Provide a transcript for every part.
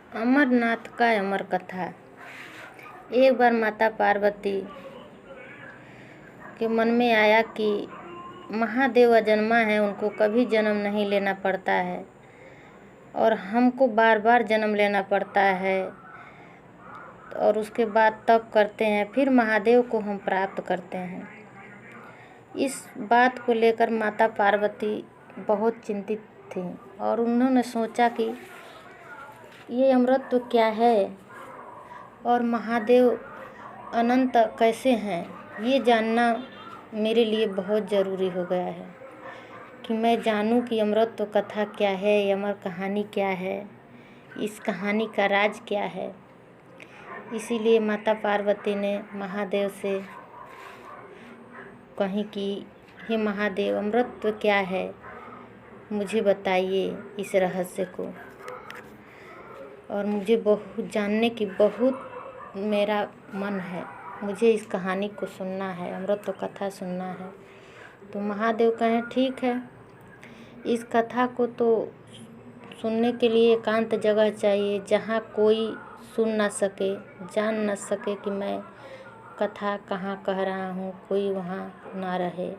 अमरनाथ का अमर कथा। एक बार माता पार्वती के मन में आया कि महादेव अजन्मा है, उनको कभी जन्म नहीं लेना पड़ता है और हमको बार बार जन्म लेना पड़ता है, और उसके बाद तप करते हैं, फिर महादेव को हम प्राप्त करते हैं। इस बात को लेकर माता पार्वती बहुत चिंतित थी और उन्होंने सोचा कि ये अमृत क्या है और महादेव अनंत कैसे हैं, ये जानना मेरे लिए बहुत ज़रूरी हो गया है कि मैं जानूं कि अमृत कथा क्या है, अमर कहानी क्या है, इस कहानी का राज क्या है। इसीलिए माता पार्वती ने महादेव से कही कि हे महादेव, अमृत क्या है, मुझे बताइए इस रहस्य को, और मुझे बहुत जानने की बहुत मेरा मन है, मुझे इस कहानी को सुनना है, अमृत कथा सुनना है। तो महादेव कहें ठीक है, इस कथा को तो सुनने के लिए एकांत जगह चाहिए जहाँ कोई सुन ना सके, जान ना सके कि मैं कथा कहाँ कह रहा हूँ, कोई वहाँ ना रहे।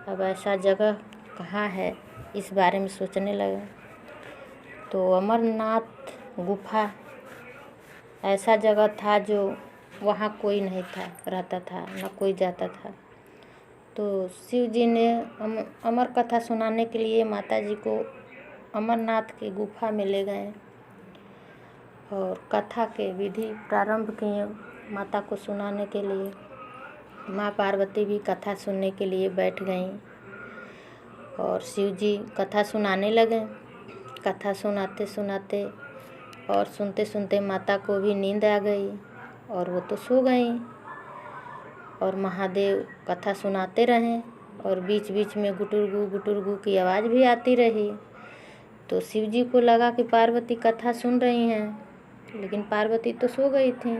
अब ऐसा जगह कहाँ है, इस बारे में सोचने लगे। तो अमरनाथ गुफा ऐसा जगह था जो वहाँ कोई नहीं था, रहता था, न कोई जाता था। तो शिव जी ने अमर कथा सुनाने के लिए माता जी को अमरनाथ की गुफा में ले गए और कथा के विधि प्रारंभ किए माता को सुनाने के लिए। माँ पार्वती भी कथा सुनने के लिए बैठ गईं और शिव जी कथा सुनाने लगे। कथा सुनाते सुनाते और सुनते सुनते माता को भी नींद आ गई और वो तो सो गई, और महादेव कथा सुनाते रहे और बीच बीच में गुटुरगु की आवाज़ भी आती रही। तो शिव जी को लगा कि पार्वती कथा सुन रही हैं, लेकिन पार्वती तो सो गई थी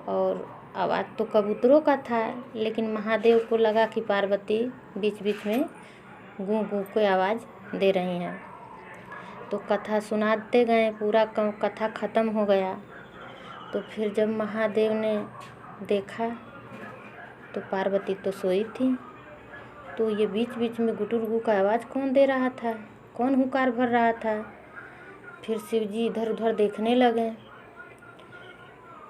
और आवाज़ तो कबूतरों का था, लेकिन महादेव को लगा कि पार्वती बीच बीच में गूं गूं की आवाज़ दे रही हैं। तो कथा सुनाते गए, पूरा कथा ख़त्म हो गया। तो फिर जब महादेव ने देखा तो पार्वती तो सोई थी, तो ये बीच बीच में गुटुरगु का आवाज़ कौन दे रहा था, कौन हुंकार भर रहा था। फिर शिव जी इधर उधर देखने लगे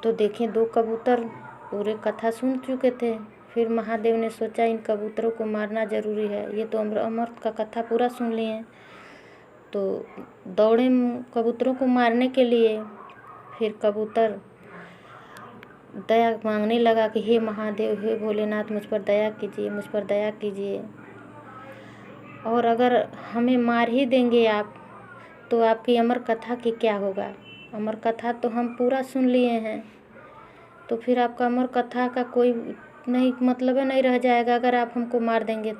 तो देखें दो कबूतर पूरे कथा सुन चुके थे। फिर महादेव ने सोचा इन कबूतरों को मारना ज़रूरी है, ये तो अमृत का कथा पूरा सुन लिए। तो दौड़े कबूतरों को मारने के लिए। फिर कबूतर दया मांगने लगा कि हे महादेव, हे भोलेनाथ, मुझ पर दया कीजिए, मुझ पर दया कीजिए, और अगर हमें मार ही देंगे आप तो आपकी अमर कथा की क्या होगा। अमर कथा तो हम पूरा सुन लिए हैं, तो फिर आपका अमर कथा का कोई नहीं मतलब नहीं रह जाएगा अगर आप हमको मार देंगे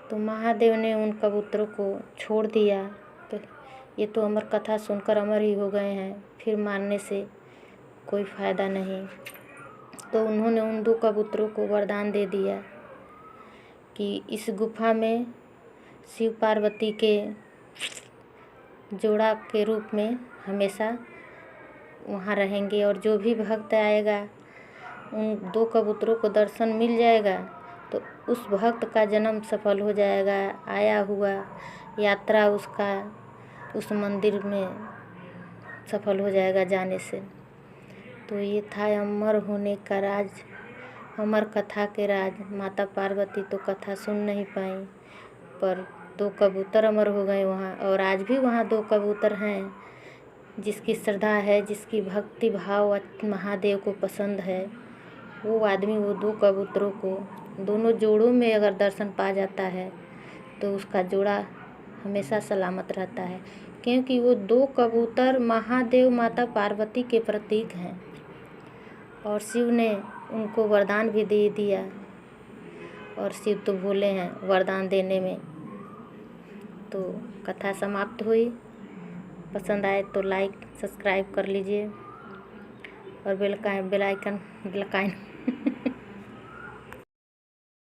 तो महादेव ने उन कबूतरों को छोड़ दिया। तो ये तो अमर कथा सुनकर अमर ही हो गए हैं, फिर मारने से कोई फ़ायदा नहीं। तो उन्होंने उन दो कबूतरों को वरदान दे दिया कि इस गुफा में शिव पार्वती के जोड़ा के रूप में हमेशा वहाँ रहेंगे, और जो भी भक्त आएगा उन दो कबूतरों को दर्शन मिल जाएगा तो उस भक्त का जन्म सफल हो जाएगा, आया हुआ यात्रा उसका उस मंदिर में सफल हो जाएगा जाने से। तो ये था अमर होने का राज, अमर कथा के राज। माता पार्वती तो कथा सुन नहीं पाई, पर दो कबूतर अमर हो गए वहाँ, और आज भी वहाँ दो कबूतर हैं। जिसकी श्रद्धा है, जिसकी भक्ति भाव महादेव को पसंद है, वो आदमी वो दो कबूतरों को दोनों जोड़ों में अगर दर्शन पा जाता है तो उसका जोड़ा हमेशा सलामत रहता है, क्योंकि वो दो कबूतर महादेव माता पार्वती के प्रतीक हैं। और शिव ने उनको वरदान भी दे दिया, और शिव तो भोले हैं वरदान देने में। तो कथा समाप्त हुई। पसंद आए तो लाइक सब्सक्राइब कर लीजिए और बेल आइकन